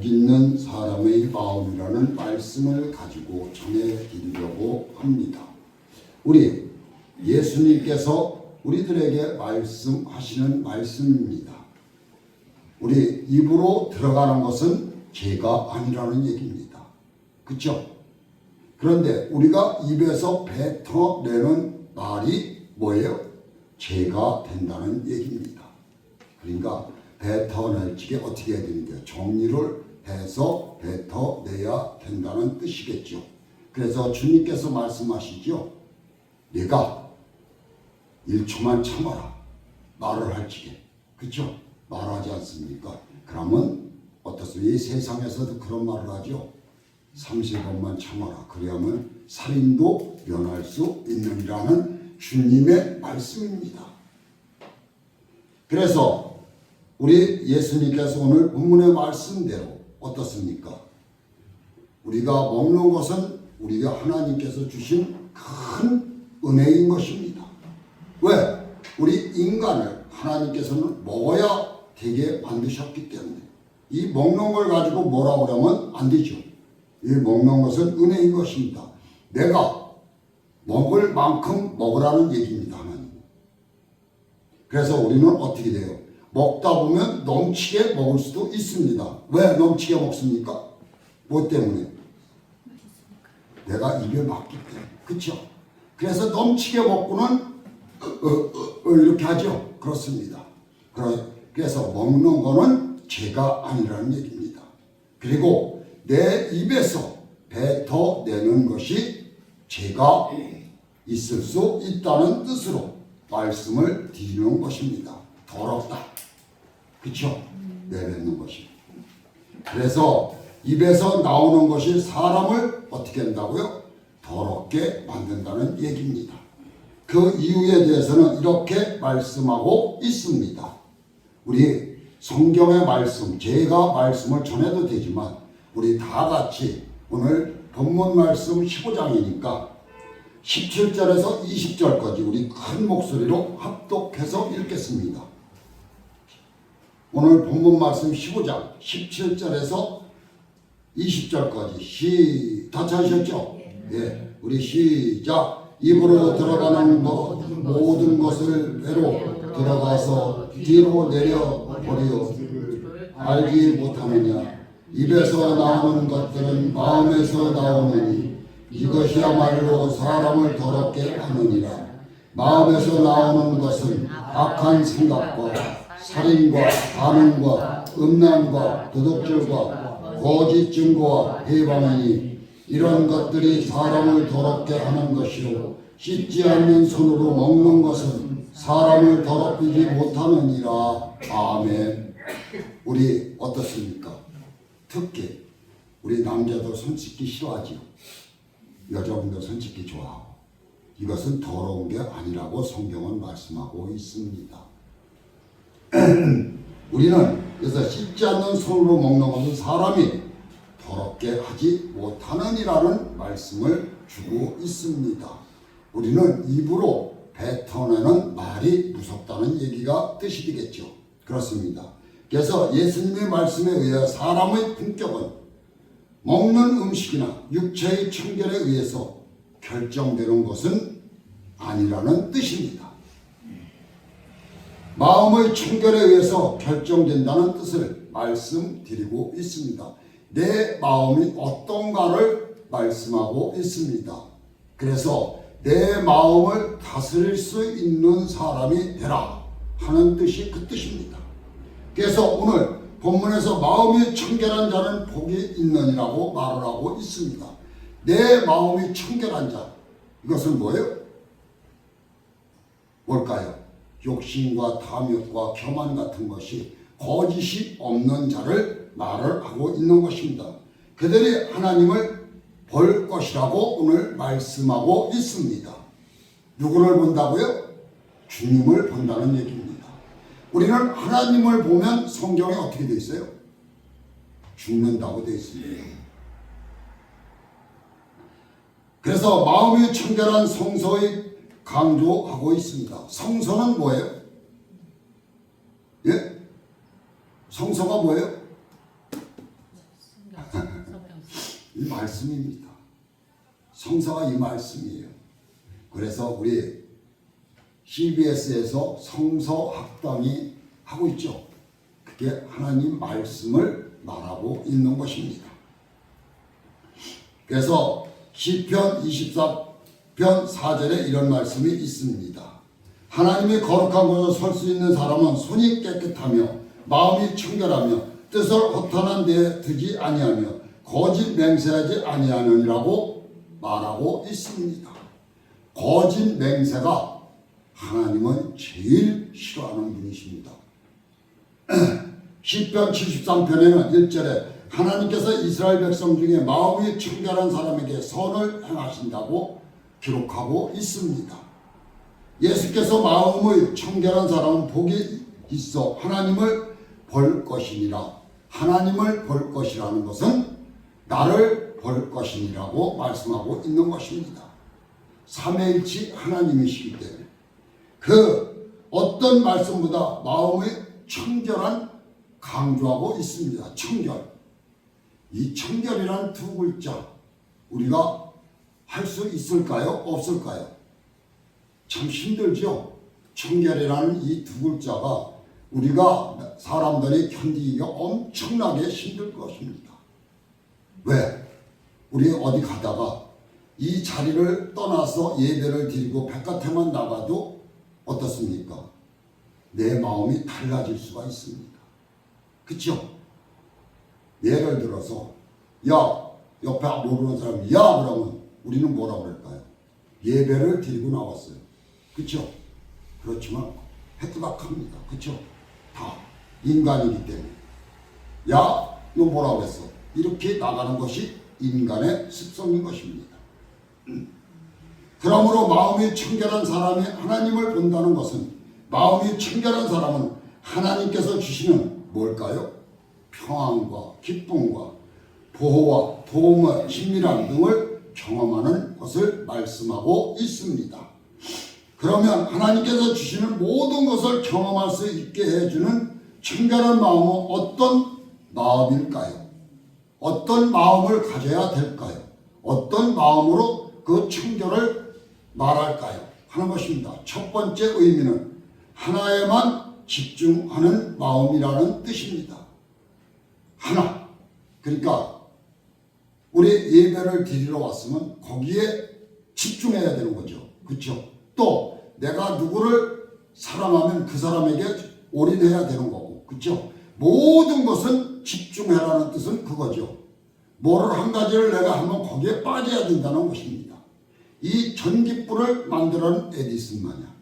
복 있는 사람의 마음이라는 말씀을 가지고 전해드리려고 합니다. 우리 예수님께서 우리들에게 말씀하시는 말씀입니다. 우리 입으로 들어가는 것은 죄가 아니라는 얘기입니다. 그렇죠? 그런데 우리가 입에서 뱉어내는 말이 뭐예요? 죄가 된다는 얘기입니다. 그러니까 뱉어낼 적에 어떻게 해야 되는데요? 정리를 해서 뱉어내야 된다는 뜻이겠죠. 그래서 주님께서 말씀하시죠. 내가 1초만 참아라. 말을 할 적에. 그렇죠? 말하지 않습니까? 그러면 어떻습니까? 이 세상에서도 그런 말을 하죠. 30번만 참아라. 그래야만 살인도 면할 수 있느니라는 주님의 말씀입니다. 그래서 우리 예수님께서 오늘 본문의 말씀대로 어떻습니까? 우리가 먹는 것은 우리가 하나님께서 주신 큰 은혜인 것입니다. 왜? 우리 인간을 하나님께서는 먹어야 되게 만드셨기 때문에 이 먹는 걸 가지고 뭐라고 하면 안 되죠. 이 먹는 것은 은혜인 것입니다. 내가 먹을 만큼 먹으라는 얘기입니다. 하나님. 그래서 우리는 어떻게 돼요? 먹다 보면 넘치게 먹을 수도 있습니다. 왜 넘치게 먹습니까? 뭐 때문에? 내가 입에 맞기 때문에. 그렇죠? 그래서 넘치게 먹고는 이렇게 하죠. 그렇습니다. 그래서 먹는 거는 죄가 아니라는 얘기입니다. 그리고 내 입에서 뱉어내는 것이 죄가 있을 수 있다는 뜻으로 말씀을 드리는 것입니다. 더럽다. 그렇죠? 내뱉는 것이. 그래서 입에서 나오는 것이 사람을 어떻게 한다고요? 더럽게 만든다는 얘기입니다. 그 이유에 대해서는 이렇게 말씀하고 있습니다. 우리 성경의 말씀, 제가 말씀을 전해도 되지만 우리 다 같이 오늘 본문 말씀 15장이니까 17절에서 20절까지 우리 큰 목소리로 합독해서 읽겠습니다. 오늘 본문 말씀 15장 17절에서 20절까지 다 찾으셨죠? 예, 우리 시작. 입으로 들어가는 모든 것을 배로 들어가서 뒤로 내려버려 알지 못하느냐. 입에서 나오는 것들은 마음에서 나오느니 이것이야말로 사람을 더럽게 하느니라. 마음에서 나오는 것은 악한 생각과 살인과 간음과 음란과 도둑질과 거짓 증거와 해방이니 이런 것들이 사람을 더럽게 하는 것이요 씻지 않는 손으로 먹는 것은 사람을 더럽히지 못하느니라. 아멘. 우리 어떻습니까? 특히 우리 남자도 손 씻기 싫어하지요. 여자분도 손 씻기 좋아하고. 이것은 더러운 게 아니라고 성경은 말씀하고 있습니다. 우리는 그래서 씻지 않는 손으로 먹는 것은 사람이 더럽게 하지 못하느니라는 말씀을 주고 있습니다. 우리는 입으로 뱉어내는 말이 무섭다는 얘기가 뜻이 되겠죠. 그렇습니다. 그래서 예수님의 말씀에 의해 사람의 품격은 먹는 음식이나 육체의 청결에 의해서 결정되는 것은 아니라는 뜻입니다. 마음의 청결에 의해서 결정된다는 뜻을 말씀드리고 있습니다. 내 마음이 어떤가를 말씀하고 있습니다. 그래서 내 마음을 다스릴 수 있는 사람이 되라 하는 뜻이 그 뜻입니다. 그래서 오늘 본문에서 마음이 청결한 자는 복이 있느니라고 말을 하고 있습니다. 내 마음이 청결한 자, 이것은 뭐예요? 뭘까요? 욕심과 탐욕과 교만 같은 것이 거짓이 없는 자를 말을 하고 있는 것입니다. 그들이 하나님을 볼 것이라고 오늘 말씀하고 있습니다. 누구를 본다고요? 주님을 본다는 얘기입니다. 우리는 하나님을 보면 성경에 어떻게 되어 있어요? 죽는다고 되어 있습니다. 그래서 마음이 청결한 성서의 강조하고 있습니다. 성서는 뭐예요? 예? 성서가 뭐예요? 이 말씀입니다. 성서가 이 말씀이에요. 그래서 우리 CBS에서 성서학당이 하고 있죠. 그게 하나님 말씀을 말하고 있는 것입니다. 그래서 시편 24편 4절에 이런 말씀이 있습니다. 하나님의 거룩한 곳에 설 수 있는 사람은 손이 깨끗하며 마음이 청결하며 뜻을 허탄한 데에 두지 아니하며 거짓 맹세하지 아니하느니라고 말하고 있습니다. 거짓 맹세가 하나님은 제일 싫어하는 분이십니다. 시편 73편에는 1절에 하나님께서 이스라엘 백성 중에 마음이 청결한 사람에게 선을 행하신다고 기록하고 있습니다. 예수께서 마음의 청결한 사람은 복이 있어 하나님을 볼 것이니라. 하나님을 볼 것이라는 것은 나를 볼 것이니라고 말씀하고 있는 것입니다. 삼위일체 하나님이시기 때문에 그 어떤 말씀보다 마음의 청결한 강조하고 있습니다. 청결. 이 청결이란 두 글자 우리가 할 수 있을까요? 없을까요? 참 힘들죠. 청결이라는 이 두 글자가 우리가 사람들이 견디기가 엄청나게 힘들 것입니다. 왜? 우리 어디 가다가 이 자리를 떠나서 예배를 드리고 바깥에만 나가도 어떻습니까? 내 마음이 달라질 수가 있습니다. 그렇죠? 예를 들어서 야 옆에 모르는 사람이 야 그러면 우리는 뭐라고 그럴까요? 예배를 드리고 나왔어요. 그렇죠? 그렇지만 해뚜박합니다. 그렇죠? 다 인간이기 때문에 야 너 뭐라고 했어? 이렇게 나가는 것이 인간의 습성인 것입니다. 그러므로 마음이 청결한 사람이 하나님을 본다는 것은 마음이 청결한 사람은 하나님께서 주시는 뭘까요? 평안과 기쁨과 보호와 도움의 친밀함 등을 경험하는 것을 말씀하고 있습니다. 그러면 하나님께서 주시는 모든 것을 경험할 수 있게 해주는 청결한 마음은 어떤 마음일까요? 어떤 마음을 가져야 될까요? 어떤 마음으로 그 청결을 말할까요? 하는 것입니다. 첫 번째 의미는 하나에만 집중하는 마음이라는 뜻입니다. 하나. 그러니까 우리 예배를 드리러 왔으면 거기에 집중해야 되는 거죠. 그렇죠? 또 내가 누구를 사랑하면 그 사람에게 올인해야 되는 거고. 그렇죠? 모든 것은 집중해라는 뜻은 그거죠. 뭐를 한 가지를 내가 하면 거기에 빠져야 된다는 것입니다. 이 전기불을 만들어낸 에디슨 마냥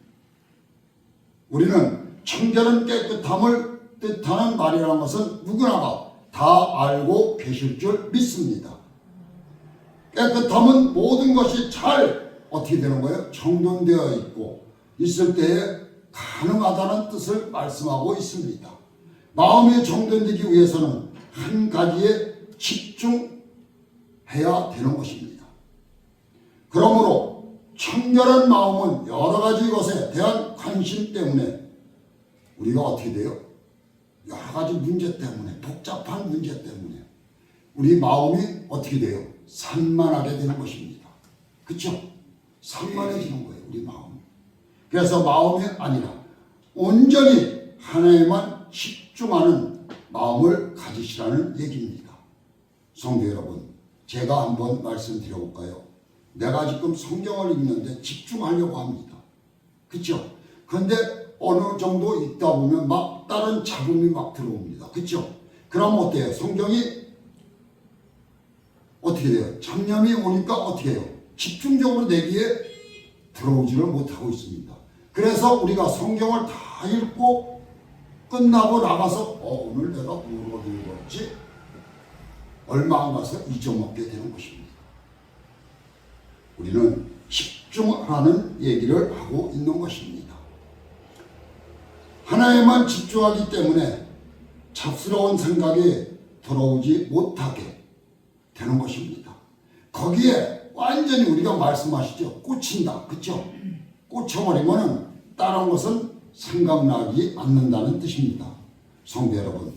우리는 청결은 깨끗함을 뜻하는 말이라는 것은 누구나가 다 알고 계실 줄 믿습니다. 깨끗함은 모든 것이 잘 어떻게 되는 거예요? 정돈되어 있고 있을 때에 가능하다는 뜻을 말씀하고 있습니다. 마음이 정돈되기 위해서는 한 가지에 집중해야 되는 것입니다. 그러므로 청결한 마음은 여러 가지 것에 대한 관심 때문에 우리가 어떻게 돼요? 여러 가지 문제 때문에 복잡한 문제 때문에 우리 마음이 어떻게 돼요? 산만하게 되는 것입니다. 그렇죠? 산만해지는 거예요. 우리 마음. 그래서 마음이 아니라 온전히 하나에만 집중하는 마음을 가지시라는 얘기입니다. 성도 여러분, 제가 한번 말씀드려볼까요? 내가 지금 성경을 읽는데 집중하려고 합니다. 그렇죠? 그런데 어느 정도 읽다 보면 막 다른 잡음이 막 들어옵니다. 그렇죠? 그럼 어때요? 성경이 어떻게 돼요? 잡념이 오니까 어떻게 해요? 집중적으로 내기에 들어오지를 못하고 있습니다. 그래서 우리가 성경을 다 읽고 끝나고 나가서 오늘 내가 뭐로 읽었지? 얼마 안 가서 잊어먹게 되는 것입니다. 우리는 집중하는 얘기를 하고 있는 것입니다. 하나에만 집중하기 때문에 잡스러운 생각이 들어오지 못하게 되는 것입니다. 거기에 완전히 우리가 말씀하시죠. 꽂힌다. 그렇죠? 꽂혀버리면 다른 것은 생각나지 않는다는 뜻입니다. 성도 여러분,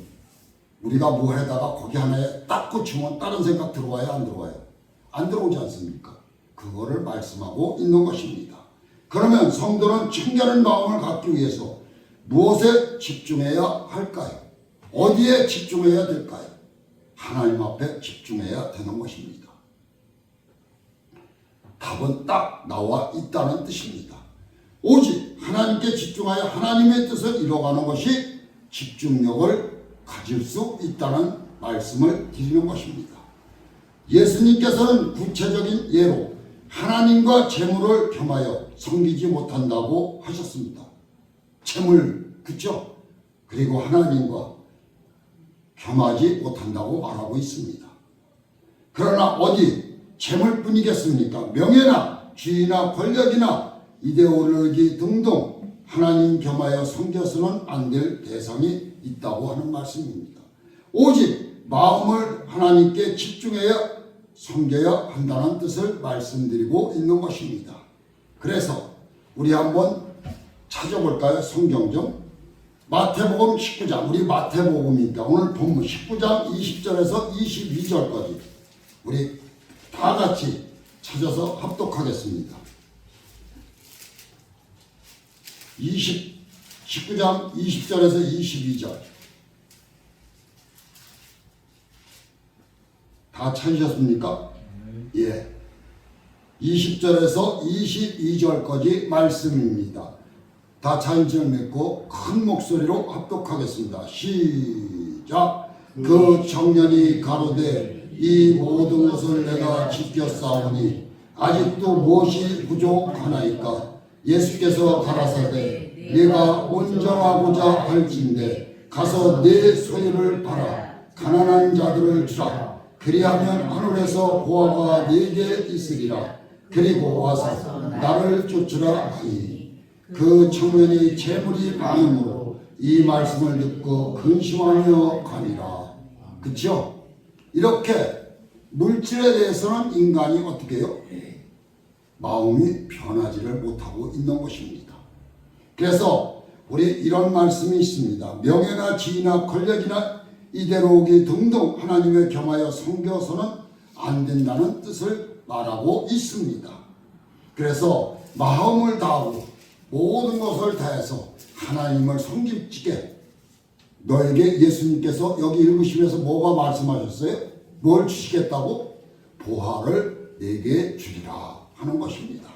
우리가 뭐 하다가 거기 하나에 딱 꽂히면 다른 생각 들어와요, 안 들어와요? 안 들어오지 않습니까? 그거를 말씀하고 있는 것입니다. 그러면 성도는 청결한 마음을 갖기 위해서 무엇에 집중해야 할까요? 어디에 집중해야 될까요? 하나님 앞에 집중해야 되는 것입니다. 답은 딱 나와 있다는 뜻입니다. 오직 하나님께 집중하여 하나님의 뜻을 이뤄가는 것이 집중력을 가질 수 있다는 말씀을 드리는 것입니다. 예수님께서는 구체적인 예로 하나님과 재물을 겸하여 섬기지 못한다고 하셨습니다. 재물, 그렇죠? 그리고 하나님과 겸하지 못한다고 말하고 있습니다. 그러나 어디 재물뿐이겠습니까? 명예나 지위나 권력이나 이데올로기 등등 하나님 겸하여 섬겨서는 안 될 대상이 있다고 하는 말씀입니다. 오직 마음을 하나님께 집중해야 섬겨야 한다는 뜻을 말씀드리고 있는 것입니다. 그래서 우리 한번 찾아볼까요? 성경 좀. 마태복음 19장, 우리 마태복음이니까 오늘 본문 19장 20절에서 22절까지 우리 다 같이 찾아서 합독하겠습니다. 19장 20절에서 22절 다 찾으셨습니까? 예. 20절에서 22절까지 말씀입니다. 다 찾으실 믿고 큰 목소리로 합독하겠습니다. 시작. 그 청년이 가로되 이 모든 것을 내가 지켰사오니 아직도 무엇이 부족하나이까? 예수께서 가라사대 네가 온전하고자 할진대 가서 네 소유를 팔아 가난한 자들을 주라. 그리하면 하늘에서 보화가 네게 있으리라. 그리고 와서 나를 쫓으라 하니 그 청년이 재물이 많음으로 이 말씀을 듣고 근심하며 가니라. 그렇죠? 이렇게 물질에 대해서는 인간이 어떻게 해요? 마음이 변하지를 못하고 있는 것입니다. 그래서 우리 이런 말씀이 있습니다. 명예나 지위나 권력이나 이데올로기 등등 하나님을 겸하여 섬겨서는 안 된다는 뜻을 말하고 있습니다. 그래서 마음을 다하고 모든 것을 다해서 하나님을 섬기게 너에게 예수님께서 여기 읽으시면서 뭐가 말씀하셨어요? 뭘 주시겠다고? 보화를 내게 주리라 하는 것입니다.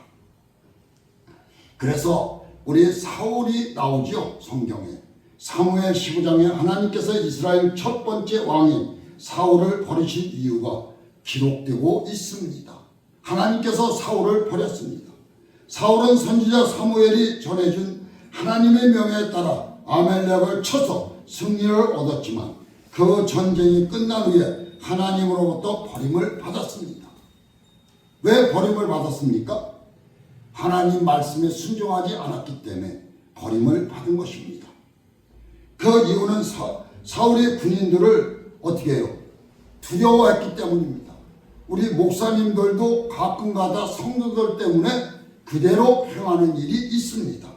그래서 우리 사울이 나오죠. 성경에 사무엘 15장에 하나님께서 이스라엘 첫 번째 왕인 사울을 버리신 이유가 기록되고 있습니다. 하나님께서 사울을 버렸습니다. 사울은 선지자 사무엘이 전해준 하나님의 명에 따라 아멜렉을 쳐서 승리를 얻었지만 그 전쟁이 끝난 후에 하나님으로부터 버림을 받았습니다. 왜 버림을 받았습니까? 하나님 말씀에 순종하지 않았기 때문에 버림을 받은 것입니다. 그 이유는 사울의 군인들을 어떻게 해요? 두려워했기 때문입니다. 우리 목사님들도 가끔가다 성도들 때문에 그대로 행하는 일이 있습니다.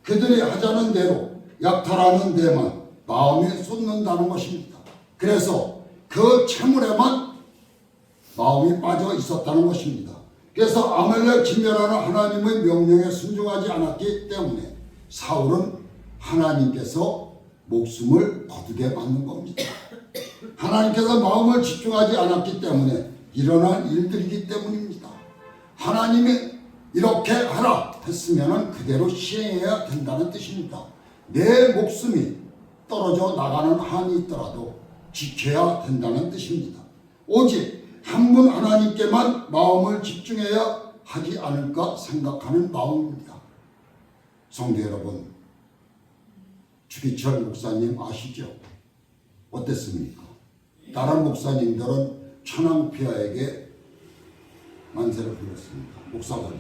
그들이 하자는 대로 약탈하는 데만 마음이 쏟는다는 것입니다. 그래서 그 채물에만 마음이 빠져 있었다는 것입니다. 그래서 아멜렉 진멸하는 하나님의 명령에 순종하지 않았기 때문에 사울은 하나님께서 목숨을 거두게 만든 겁니다. 하나님께서 마음을 집중하지 않았기 때문에 일어난 일들이기 때문입니다. 하나님이 이렇게 하라 했으면 그대로 시행해야 된다는 뜻입니다. 내 목숨이 떨어져 나가는 한이 있더라도 지켜야 된다는 뜻입니다. 오직 한 분 하나님께만 마음을 집중해야 하지 않을까 생각하는 마음입니다. 성도 여러분, 주기철 목사님 아시죠? 어땠습니까? 다른 목사님들은 천황폐하에게 만세를 불렀습니다. 목사들이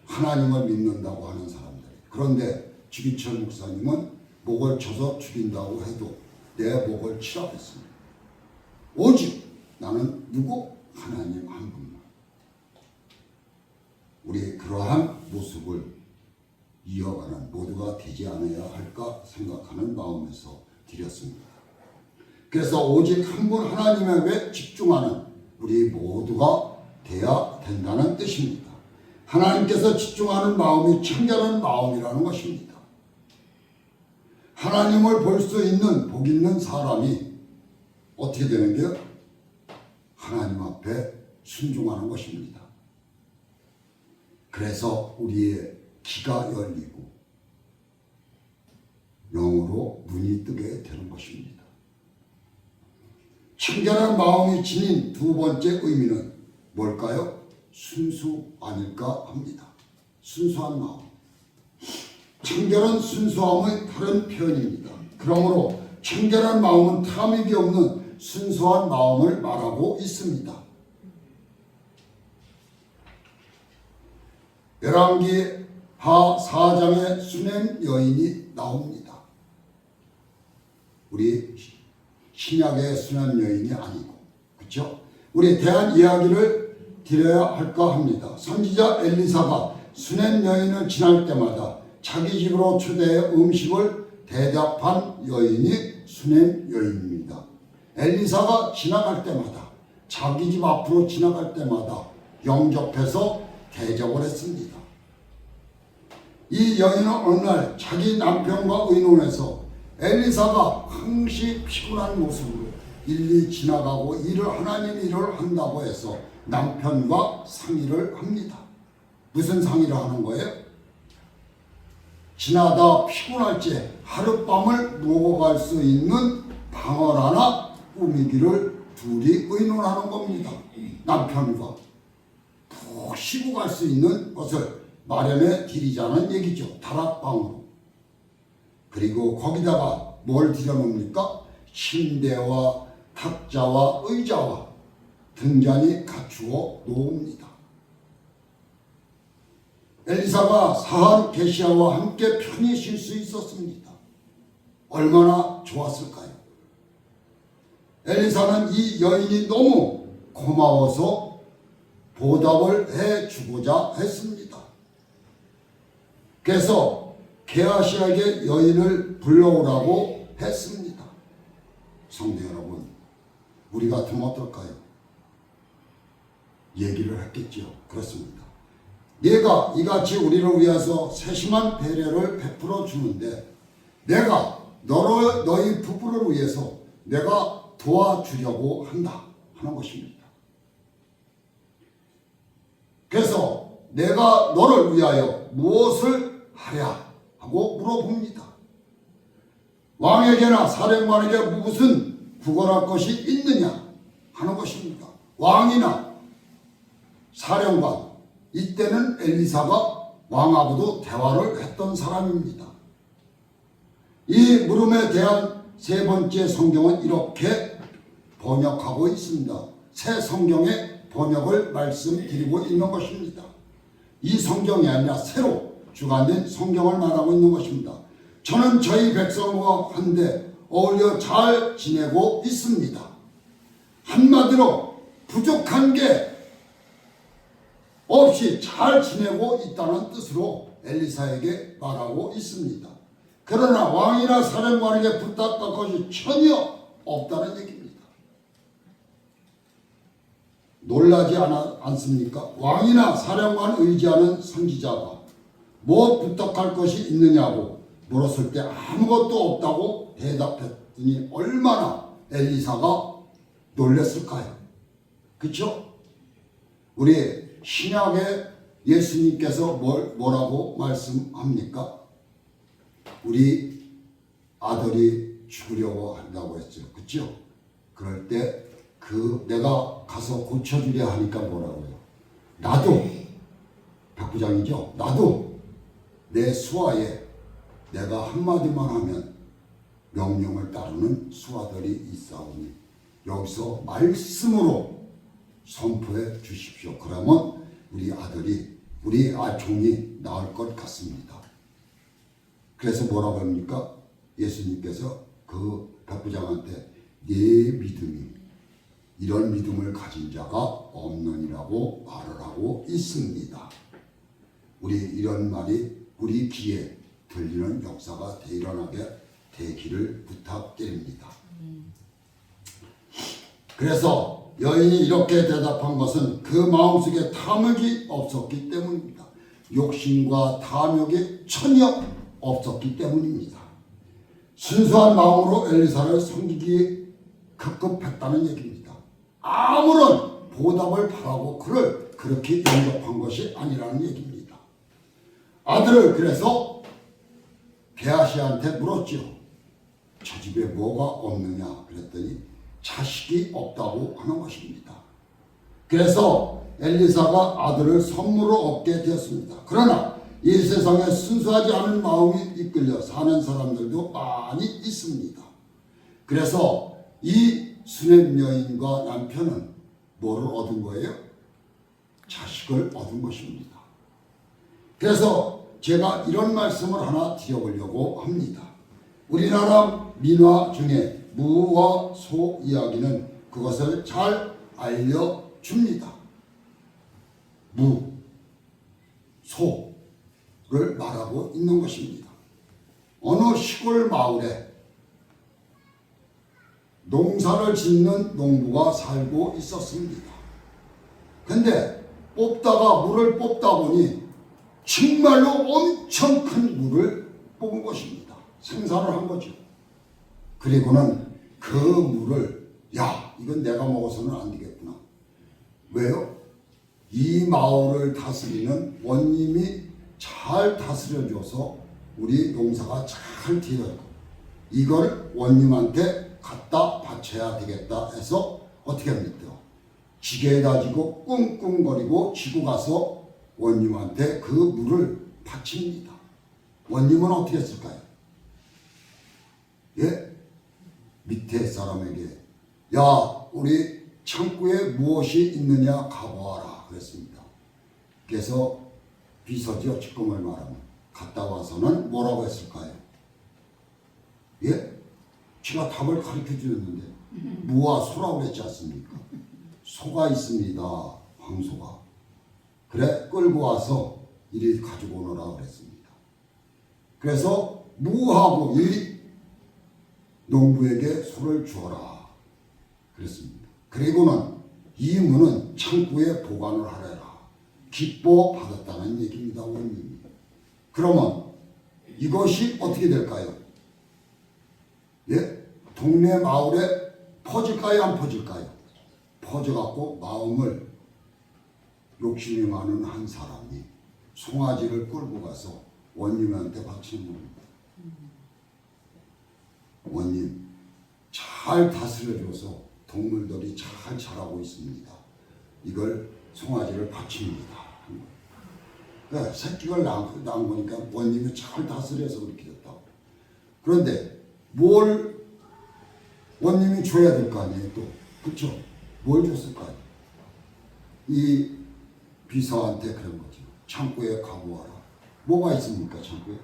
하나님을 믿는다고 하는 사람들. 그런데 주기철 목사님은 목을 쳐서 죽인다고 해도 내 목을 치라고 했습니다. 오직 나는 누구? 하나님 한 분만. 우리 그러한 모습을 이어가는 모두가 되지 않아야 할까 생각하는 마음에서 드렸습니다. 그래서 오직 한 분 하나님에게 집중하는 우리 모두가 되어야 된다는 뜻입니다. 하나님께서 집중하는 마음이 청결한 마음이라는 것입니다. 하나님을 볼 수 있는 복 있는 사람이 어떻게 되는 게요? 하나님 앞에 순종하는 것입니다. 그래서 우리의 귀가 열리고 영으로 눈이 뜨게 되는 것입니다. 청결한 마음이 지닌 두 번째 의미는 뭘까요? 순수 아닐까 합니다. 순수한 마음. 청결은 순수함의 다른 표현입니다. 그러므로 청결한 마음은 탐욕이 없는 순수한 마음을 말하고 있습니다. 열왕기 하 4장에 수넴 여인이 나옵니다. 우리 신약의 수넴 여인이 아니고, 그렇죠? 우리 대한 이야기를 드려야 할까 합니다. 선지자 엘리사가 수넴 여인을 지날 때마다 자기 집으로 초대해 음식을 대접한 여인이 수넴 여인입니다. 엘리사가 지나갈 때마다, 자기 집 앞으로 지나갈 때마다 영접해서 대접을 했습니다. 이 여인은 어느 날 자기 남편과 의논해서 엘리사가 항시 피곤한 모습으로 일리 지나가고 하나님 일을 한다고 해서 남편과 상의를 합니다. 무슨 상의를 하는 거예요? 지나다 피곤할 때 하룻밤을 묵어갈 수 있는 방을 하나 꾸미기를 둘이 의논하는 겁니다. 남편과 푹 쉬고 갈 수 있는 것을 마련해 드리자는 얘기죠. 다락방으로. 그리고 거기다가 뭘 들여놓습니까? 침대와 탁자와 의자와 등잔이 갖추어 놓습니다. 엘리사가 사한 게시야와 함께 편히 쉴 수 있었습니다. 얼마나 좋았을까요? 엘리사는 이 여인이 너무 고마워서 보답을 해주고자 했습니다. 그래서 게하시에게 여인을 불러오라고 했습니다. 성도 여러분, 우리 같으면 어떨까요? 얘기를 했겠죠. 그렇습니다. 내가 이같이 우리를 위해서 세심한 배려를 베풀어 주는데 내가 너희 부부를 위해서 내가 도와주려고 한다 하는 것입니다. 그래서 내가 너를 위하여 무엇을 하랴 하고 물어봅니다. 왕에게나 사령관에게 무슨 구걸할 것이 있느냐 하는 것입니다. 왕이나 사령관, 이때는 엘리사가 왕하고도 대화를 했던 사람입니다. 이 물음에 대한 세 번째 성경은 이렇게 번역하고 있습니다. 새 성경의 번역을 말씀드리고 있는 것입니다. 이 성경이 아니라 새로 주관된 성경을 말하고 있는 것입니다. 저는 저희 백성과 한데 어울려 잘 지내고 있습니다. 한마디로 부족한 게 없이 잘 지내고 있다는 뜻으로 엘리사에게 말하고 있습니다. 그러나 왕이나 사령관에게 부탁할 것이 전혀 없다는 얘기입니다. 놀라지 않습니까? 왕이나 사령관 의지하는 선지자가 뭐 부탁할 것이 있느냐고 물었을 때 아무것도 없다고 대답했더니 얼마나 엘리사가 놀랐을까요? 그렇죠? 우리 신약에 예수님께서 뭐라고 말씀합니까? 우리 아들이 죽으려고 한다고 했죠. 그렇죠? 그럴 때 내가 가서 고쳐주려 하니까 뭐라고요? 나도 백부장이죠. 나도 내 수하에 내가 한마디만 하면 명령을 따르는 수하들이 있사오니 여기서 말씀으로 선포해 주십시오. 그러면 우리 아들이 우리 종이 나을 것 같습니다. 그래서 뭐라고 합니까? 예수님께서 그 백부장한테 네 믿음이 이런 믿음을 가진 자가 없느니라고 말을 하고 있습니다. 우리 이런 말이 우리 귀에 들리는 역사가 일어나게 되기를 부탁드립니다. 그래서 여인이 이렇게 대답한 것은 그 마음속에 탐욕이 없었기 때문입니다. 욕심과 탐욕이 전혀 없었기 때문입니다. 순수한 마음으로 엘리사를 섬기기에 급급했다는 얘기입니다. 아무런 보답을 바라고 그를 그렇게 영접한 것이 아니라는 얘기입니다. 아들을 그래서 게하시한테 물었지요. 저 집에 뭐가 없느냐 그랬더니 자식이 없다고 하는 것입니다. 그래서 엘리사가 아들을 선물로 얻게 되었습니다. 그러나 이 세상에 순수하지 않은 마음이 이끌려 사는 사람들도 많이 있습니다. 그래서 이 수넴 여인과 남편은 뭐를 얻은 거예요? 자식을 얻은 것입니다. 그래서 제가 이런 말씀을 하나 드려보려고 합니다. 우리나라 민화 중에 무와 소 이야기는 그것을 잘 알려줍니다. 무, 소를 말하고 있는 것입니다. 어느 시골 마을에 농사를 짓는 농부가 살고 있었습니다. 근데 물을 뽑다 보니 정말로 엄청 큰 물을 뽑은 것입니다. 생산을 한 거죠. 그리고는 그 물을 이건 내가 먹어서는 안 되겠구나. 왜요? 이 마을을 다스리는 원님이 잘 다스려줘서 우리 농사가 잘 되었고 이걸 원님한테 갖다 바쳐야 되겠다 해서 어떻게 합니까? 지게에다 지고 꿍꿍거리고 지고 가서 원님한테 그 물을 바칩니다. 원님은 어떻게 했을까요? 밑에 사람에게 우리 창고에 무엇이 있느냐 가보아라 그랬습니다. 그래서 비서지요. 지금을 말하면 갔다 와서는 뭐라고 했을까요? 제가 답을 가르쳐 주었는데 무와 소라고 그랬지 않습니까? 소가 있습니다. 황소가. 그래 끌고 와서 이리 가지고 오너라 그랬습니다. 그래서 무하고 이 농부에게 소를 주어라 그랬습니다. 그리고는 이 무는 창고에 보관을 하래라. 기뻐 받았다는 얘기입니다. 원님이. 그러면 이것이 어떻게 될까요? 동네 마을에 퍼질까요? 안 퍼질까요? 퍼져갖고 마음을 욕심이 많은 한 사람이 송아지를 끌고 가서 원님한테 바치는 겁니다. 원님 잘 다스려줘서 동물들이 잘 자라고 있습니다. 이걸 송아지를 바칩니다. 그러니까 새끼를 낳은 거니까 원님이 잘 다스려서 그렇게 됐다고. 그런데 뭘 원님이 줘야 될 거 아니에요 또. 그렇죠? 뭘 줬을까요? 이 비서한테 그런 거죠. 창고에 가보아라. 뭐가 있습니까 창고에?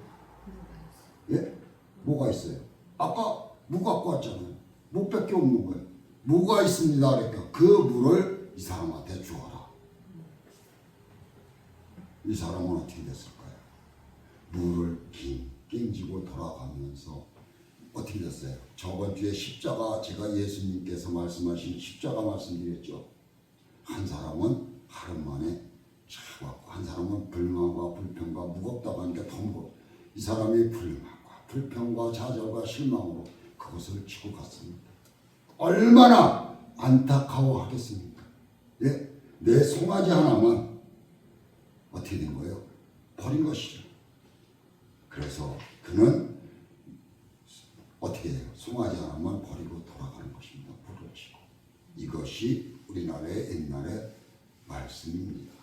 뭐가 있어요? 아까 무 갖고 왔잖아요. 무밖에 없는 거예요. 무가 있습니다. 그러니까 그 무를 이 사람한테 주어라. 이 사람은 어떻게 됐을까요? 무를 낑기고 돌아가면서 어떻게 됐어요? 저번 주에 십자가 제가 예수님께서 말씀하신 십자가 말씀드렸죠. 한 사람은 하루 만에 차갖고 한 사람은 불만과 불평과 무겁다고 하니까 더 무겁고 이 사람이 불만과 불평과 좌절과 실망으로 그것을 치고 갔습니다. 얼마나 안타까워하겠습니까? 내 송아지 하나만 어떻게 된 거예요? 버린 것이죠. 그래서 그는 어떻게 해요? 송아지 하나만 버리고 돌아가는 것입니다. 불을 치고. 이것이 우리나라의 옛날의 말씀입니다.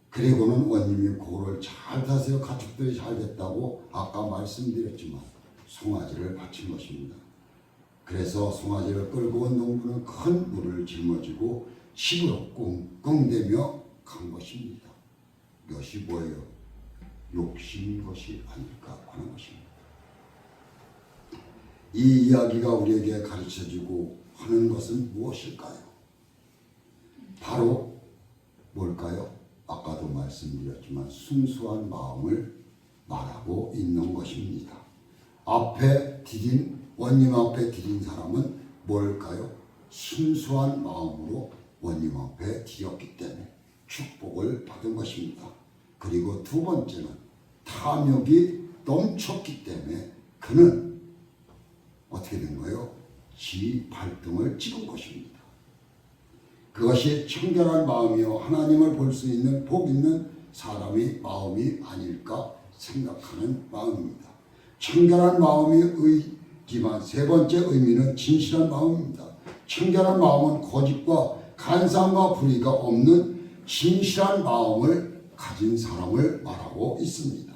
그리고는 원님이 그거를 잘 다스려 가축들이 잘 됐다고 아까 말씀드렸지만 송아지를 바친 것입니다. 그래서 송아지를 끌고 온 농부는 큰 물을 짊어지고 집으로 꿍꿍대며 간 것입니다. 이것이 뭐예요? 욕심인 것이 아닐까 하는 것입니다. 이 이야기가 우리에게 가르쳐주고 하는 것은 무엇일까요? 바로 뭘까요? 아까도 말씀드렸지만 순수한 마음을 말하고 있는 것입니다. 원님 앞에 드린 사람은 뭘까요? 순수한 마음으로 원님 앞에 드렸기 때문에 축복을 받은 것입니다. 그리고 두 번째는 탐욕이 넘쳤기 때문에 그는 어떻게 된 거예요? 지 발등을 찍은 것입니다. 그것이 청결한 마음이요 하나님을 볼 수 있는 복 있는 사람의 마음이 아닐까 생각하는 마음입니다. 청결한 마음이 의지만 세 번째 의미는 진실한 마음입니다. 청결한 마음은 거짓과 간사함과 불의가 없는 진실한 마음을 가진 사람을 말하고 있습니다.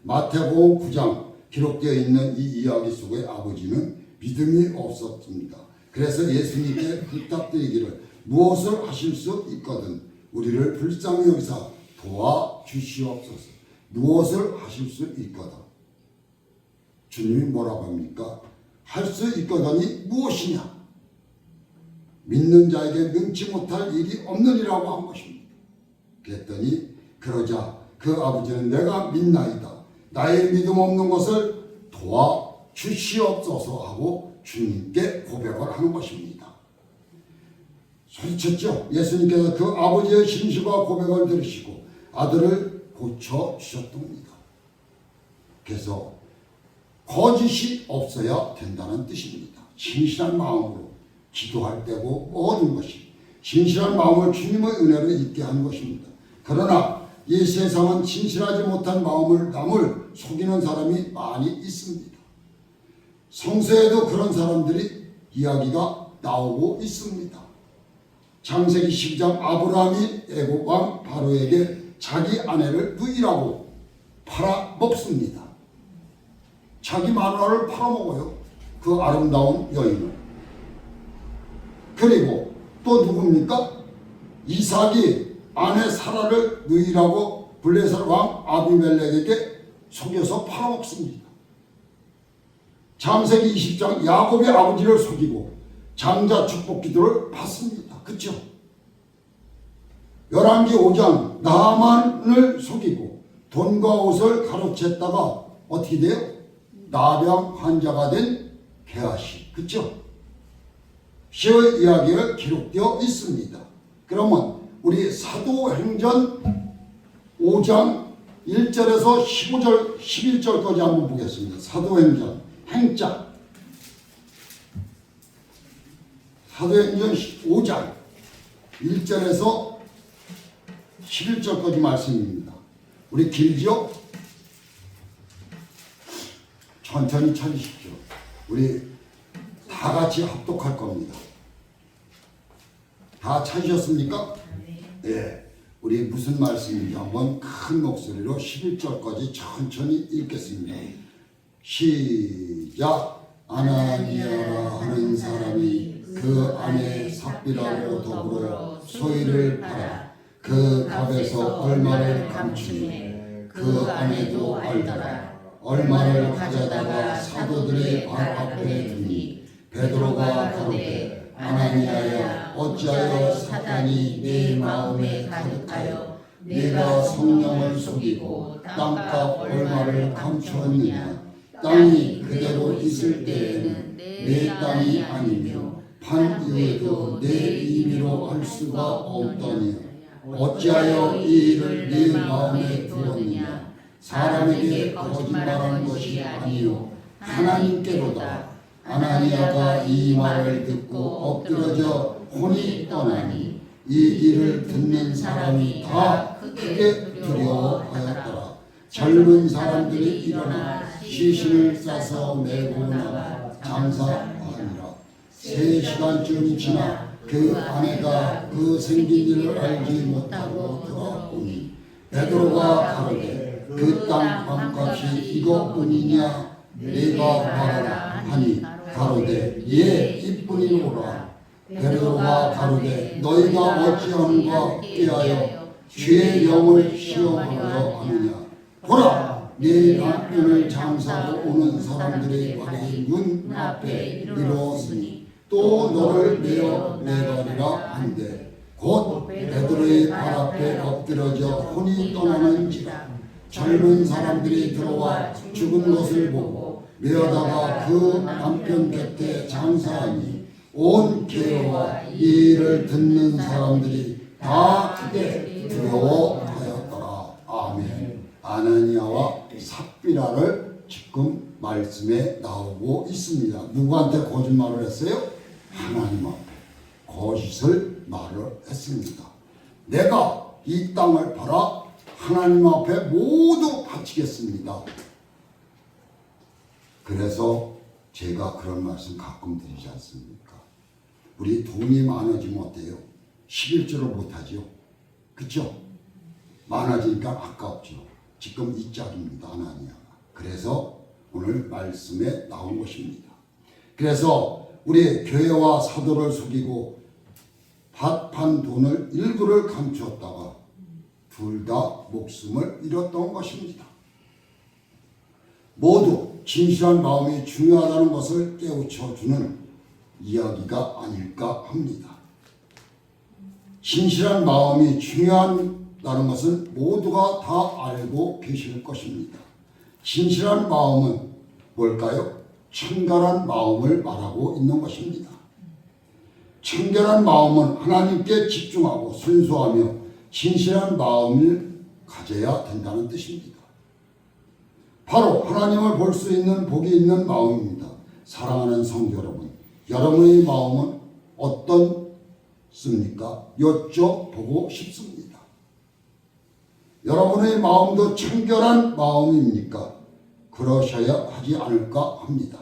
마태복음 9장 기록되어 있는 이 이야기 속에 아버지는 믿음이 없었습니다. 그래서 예수님께 부탁드리기를 무엇을 하실 수 있거든 우리를 불쌍히 여기사 도와주시옵소서. 무엇을 하실 수 있거든. 주님이 뭐라고 합니까? 할 수 있거든이 무엇이냐? 믿는 자에게 능치 못할 일이 없느니라고 한 것입니다. 그랬더니 그러자 그 아버지는 내가 믿나이다. 나의 믿음 없는 것을 도와주시옵소서 하고 주님께 고백을 하는 것입니다. 소리쳤죠? 예수님께서 그 아버지의 신실과 고백을 들으시고 아들을 고쳐주셨답니다. 그래서 거짓이 없어야 된다는 뜻입니다. 진실한 마음으로 기도할 때고 모든 것이 진실한 마음을 주님의 은혜로 잊게 하는 것입니다. 그러나 이 세상은 진실하지 못한 마음을 남을 속이는 사람이 많이 있습니다. 성서에도 그런 사람들이 이야기가 나오고 있습니다. 창세기 12장 아브라함이 애굽 왕 바로에게 자기 아내를 누이라고 팔아먹습니다. 자기 마누라를 팔아먹어요. 그 아름다운 여인을. 그리고 또 누굽니까? 이삭이 아내 사라를 누이라고 블레셋 왕 아비멜렉에게 속여서 팔아먹습니다. 창세기 20장 야곱의 아버지를 속이고 장자 축복 기도를 받습니다. 그렇죠? 열왕기 5장 나만을 속이고 돈과 옷을 가로챘다가 어떻게 돼요? 나병 환자가 된 게하시. 그렇죠? 시의 이야기가 기록되어 있습니다. 그러면 우리 사도행전 5장 1절에서 15절, 11절까지 한번 보겠습니다. 사도행전 행자 사도행전 5장 1절에서 11절까지 말씀입니다. 우리 길죠? 천천히 찾으십시오. 우리 다 같이 합독할 겁니다. 다 찾으셨습니까? 네. 우리 무슨 말씀인지 한번 큰 목소리로 11절까지 천천히 읽겠습니다. 시작. 아나니아라 하는 사람이 그 아내 삽비라로 더불어 소유를 팔아 그 값에서 얼마를 감추니 그 아내도 알더라. 얼마를 가져다가 사도들의 발 앞에 두니 베드로가 가로되 아나니아야 어찌하여 사단이 내 마음에 가득하여 내가 성령을 속이고 땅값 얼마를 감추었느냐. 땅이 그대로 있을 때에는 내 땅이 아니며 판 이후에도 내 임의로 할 수가 없더니 어찌하여 이 일을 내 마음에 두었느냐. 사람에게 거짓말한 것이 아니요 하나님께로다. 아나니아가 이 말을 듣고 엎드러져 혼이 떠나니 이 일을 듣는 사람이 다 크게 두려워하였더라. 젊은 사람들이 일어나 시신을 싸서 메고 나가 장사하니라. 3시간쯤 지나 그 아내가 그 생긴 일을 알지 못하고 돌아오니 베드로가 가로되 그 땅 밤값이 이것뿐이냐. 내가 말하라 하니 가로되 예 이뿐이로라. 베드로가 가로되 너희가 어찌하는가 깨하여 주의 영을 시험하려 하느냐. 보라 네 남편을 장사하고 오는 사람들의 발이 눈앞에 이르렀으니 또 너를 내어 내가리라 한데 곧 베드로의 발 앞에 엎드러져 혼이 떠나는지라. 젊은 사람들이 들어와 죽은 것을 보고 메어다가 그 남편 곁에 장사하니 온 교회와 이 일을 듣는 사람들이 다 크게 두려워하였더라. 아멘. 아나니아와 삽비라를 지금 말씀에 나오고 있습니다. 누구한테 거짓말을 했어요? 하나님 앞에 거짓을 말을 했습니다. 내가 이 땅을 팔아 하나님 앞에 모두 바치겠습니다. 그래서 제가 그런 말씀 가끔 드리지 않습니까? 우리 돈이 많아지면 어때요? 11조를 못하죠. 그렇죠? 많아지니까 아깝죠. 지금 이 짝입니다. 아나니아가. 그래서 오늘 말씀에 나온 것입니다. 그래서 우리 교회와 사도를 속이고 밭판 돈을 일부를 감추었다가 둘 다 목숨을 잃었던 것입니다. 모두 진실한 마음이 중요하다는 것을 깨우쳐주는 이야기가 아닐까 합니다. 진실한 마음이 중요하다는 것은 모두가 다 알고 계실 것입니다. 진실한 마음은 뭘까요? 청결한 마음을 말하고 있는 것입니다. 청결한 마음은 하나님께 집중하고 순수하며 진실한 마음을 가져야 된다는 뜻입니다. 바로 하나님을 볼 수 있는 복이 있는 마음입니다. 사랑하는 성도 여러분, 여러분의 마음은 어떻습니까? 여쭤보고 싶습니다. 여러분의 마음도 청결한 마음입니까? 그러셔야 하지 않을까 합니다.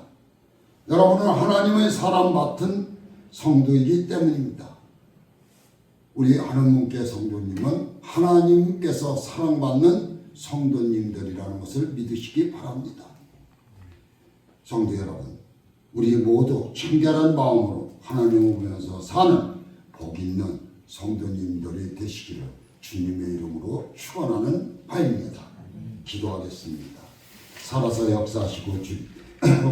여러분은 하나님의 사람 같은 성도이기 때문입니다. 우리 한은문교 성도님은 하나님께서 사랑받는 성도님들이라는 것을 믿으시기 바랍니다. 성도 여러분, 우리 모두 청결한 마음으로 하나님을 보면서 사는 복 있는 성도님들이 되시기를 주님의 이름으로 축원하는 바입니다. 기도하겠습니다. 살아서 역사하시고 역사하시고